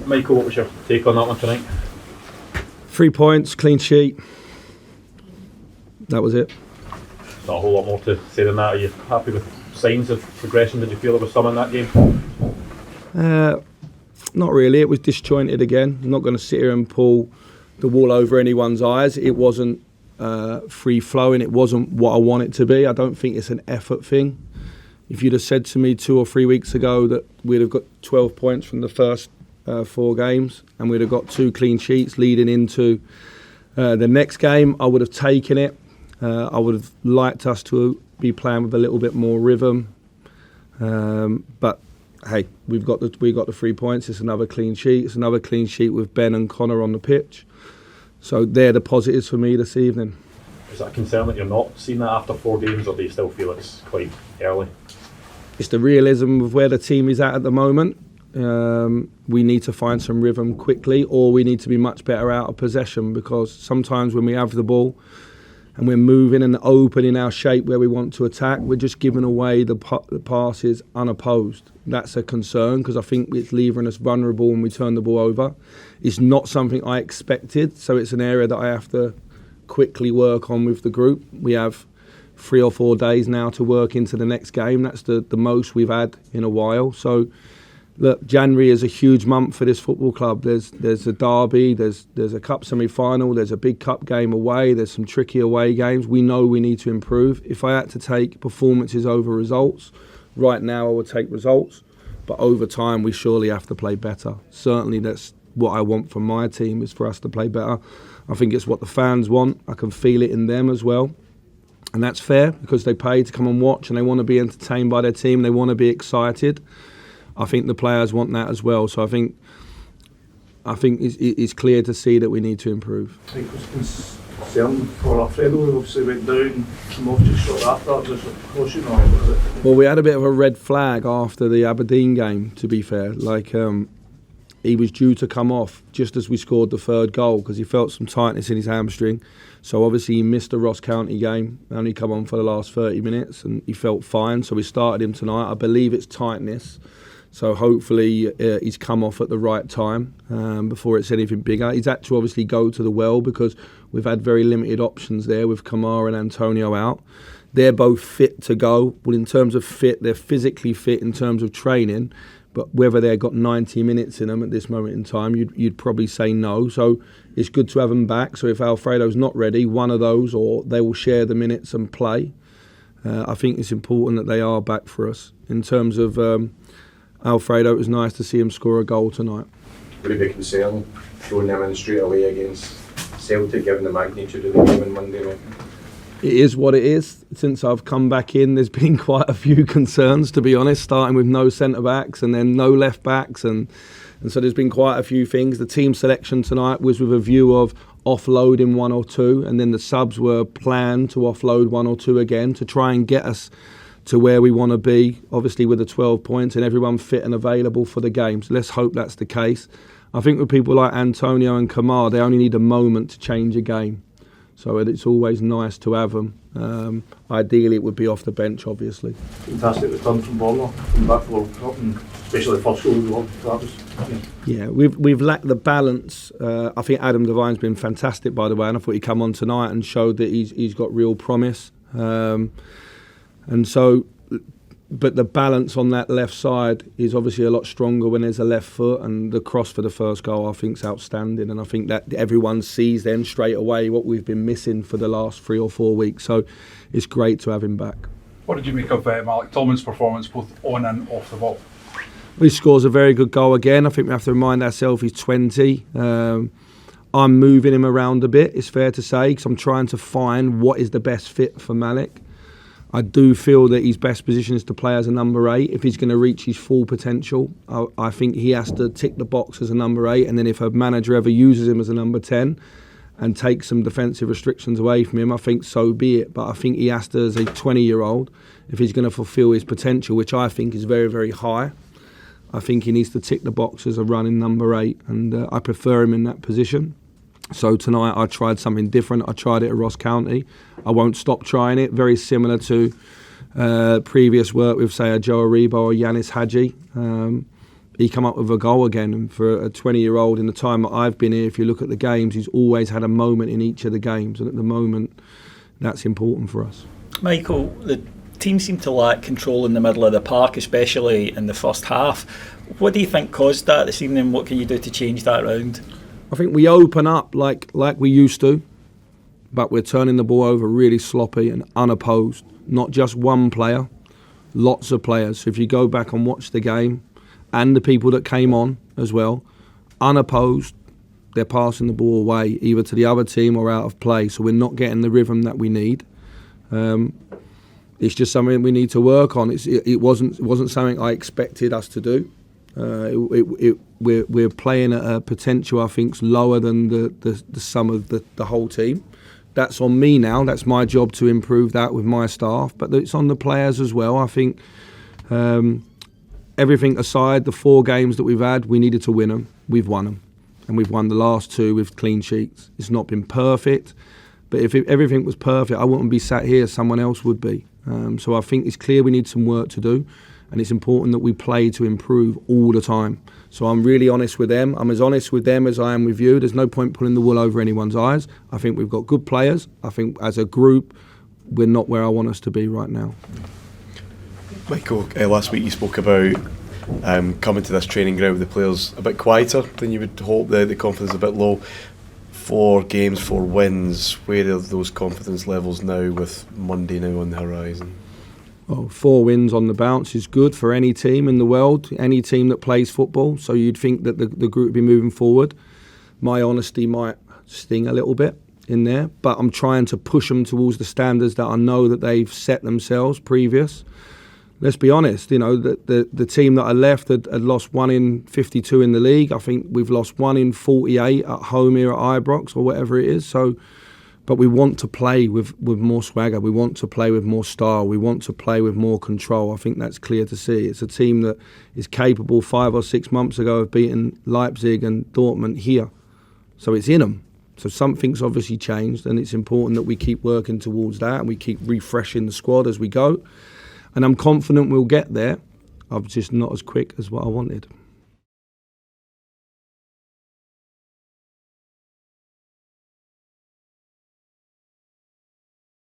Michael, what was your take on that one tonight? 3 points, clean sheet. That was it. Not a whole lot more to say than that. Are you happy with signs of progression? Did you feel there was some in that game? Not really. It was disjointed again. I'm not going to sit here and pull the wool over anyone's eyes. It wasn't free flowing. It wasn't what I want it to be. I don't think it's an effort thing. If you'd have said to me 2 or 3 weeks ago that we'd have got 12 points from the first 4 games and we'd have got 2 clean sheets leading into the next game, I would have taken it. I would have liked us to be playing with a little bit more rhythm. But hey, we got the 3 points. It's another clean sheet. It's another clean sheet with Ben and Connor on the pitch. So they're the positives for me this evening. Is that a concern that you're not seeing that after 4 games, or do you still feel it's quite early? It's the realism of where the team is at the moment. We need to find some rhythm quickly, or we need to be much better out of possession, because sometimes when we have the ball and we're moving and opening our shape where we want to attack, we're just giving away the passes unopposed. That's a concern, because I think it's leaving us vulnerable when we turn the ball over. It's not something I expected, so it's an area that I have to quickly work on with the group. We have 3 or 4 days now to work into the next game. That's the most we've had in a while. So look, January is a huge month for this football club. There's a derby, there's a cup semi-final, there's a big cup game away, there's some tricky away games. We know we need to improve. If I had to take performances over results, right now I would take results, but over time we surely have to play better. Certainly that's what I want from my team, is for us to play better. I think it's what the fans want. I can feel it in them as well. And that's fair, because they pay to come and watch and they want to be entertained by their team, they want to be excited. I think the players want that as well. So I think it's clear to see that we need to improve. I think it was concern for Alfredo, who obviously went down, came off just short after. Was it caution, or was it? Well, we had a bit of a red flag after the Aberdeen game, to be fair. He was due to come off just as we scored the 3rd goal, because he felt some tightness in his hamstring. So obviously he missed the Ross County game, only come on for the last 30 minutes, and he felt fine. So we started him tonight. I believe it's tightness. So hopefully he's come off at the right time before it's anything bigger. He's had to obviously go to the well, because we've had very limited options there with Kamara and Antonio out. They're both fit to go. Well, in terms of fit, they're physically fit in terms of training, but whether they've got 90 minutes in them at this moment in time, you'd probably say no. So it's good to have them back. So if Alfredo's not ready, one of those, or they will share the minutes and play. I think it's important that they are back for us. In terms of Alfredo, it was nice to see him score a goal tonight. Would it be a concern throwing them in straight away against Celtic, given the magnitude of the game on Monday night? It is what it is. Since I've come back in, there's been quite a few concerns, to be honest, starting with no centre-backs and then no left-backs. And so there's been quite a few things. The team selection tonight was with a view of offloading 1 or 2, and then the subs were planned to offload 1 or 2 again to try and get us to where we want to be, obviously with the 12 points and everyone fit and available for the games. Let's hope that's the case. I think with people like Antonio and Kamar, they only need a moment to change a game. So it's always nice to have them. Ideally, it would be off the bench, obviously. Fantastic return from Bournemouth, coming back for the World Cup, and especially the first goal as well. That was, yeah, we've lacked the balance. I think Adam Devine's been fantastic, by the way, and I thought he'd come on tonight and showed that he's got real promise. And so, but the balance on that left side is obviously a lot stronger when there's a left foot, and the cross for the first goal I think is outstanding, and I think that everyone sees then straight away what we've been missing for the last 3 or 4 weeks. So it's great to have him back. What did you make of Malik Thomas' performance both on and off the ball? He scores a very good goal again. I think we have to remind ourselves he's 20. I'm moving him around a bit, it's fair to say, because I'm trying to find what is the best fit for Malik. I do feel that his best position is to play as a number 8 if he's going to reach his full potential. I think he has to tick the box as a number 8, and then if a manager ever uses him as a number 10 and takes some defensive restrictions away from him, I think so be it. But I think he has to, as a 20-year-old, if he's going to fulfil his potential, which I think is very, very high, I think he needs to tick the box as a running number 8, and I prefer him in that position. So tonight I tried something different. I tried it at Ross County. I won't stop trying it. Very similar to previous work with, say, a Joe Aribo or Yanis Hadji. he come up with a goal again. And for a 20-year-old, in the time that I've been here, if you look at the games, he's always had a moment in each of the games. And at the moment, that's important for us. Michael, the team seemed to lack control in the middle of the park, especially in the first half. What do you think caused that this evening? What can you do to change that round? I think we open up like we used to, but we're turning the ball over really sloppy and unopposed. Not just one player, lots of players. So if you go back and watch the game, and the people that came on as well, unopposed, they're passing the ball away either to the other team or out of play. So we're not getting the rhythm that we need. It's just something we need to work on. It wasn't something I expected us to do. We're playing at a potential I think lower than the sum of the whole team. That's on me now. That's my job to improve that with my staff. But it's on the players as well. I think everything aside, the 4 games that we've had, we needed to win them. We've won them. And we've won the last 2 with clean sheets. It's not been perfect. But if everything was perfect, I wouldn't be sat here. Someone else would be. So I think it's clear we need some work to do. And it's important that we play to improve all the time. So I'm really honest with them. I'm as honest with them as I am with you. There's no point pulling the wool over anyone's eyes. I think we've got good players. I think as a group, we're not where I want us to be right now. Michael, last week you spoke about coming to this training ground with the players a bit quieter than you would hope, the confidence a bit low. 4 games, 4 wins. Where are those confidence levels now with Monday now on the horizon? Well, 4 wins on the bounce is good for any team in the world, any team that plays football. So you'd think that the group would be moving forward. My honesty might sting a little bit in there, but I'm trying to push them towards the standards that I know that they've set themselves previous. Let's be honest, the team that I left had lost 1 in 52 in the league. I think we've lost 1 in 48 at home here at Ibrox or whatever it is. So, but we want to play with more swagger. We want to play with more style. We want to play with more control. I think that's clear to see. It's a team that is capable 5 or 6 months ago of beating Leipzig and Dortmund here. So it's in them. So something's obviously changed, and it's important that we keep working towards that and we keep refreshing the squad as we go. And I'm confident we'll get there. I'm just not as quick as what I wanted.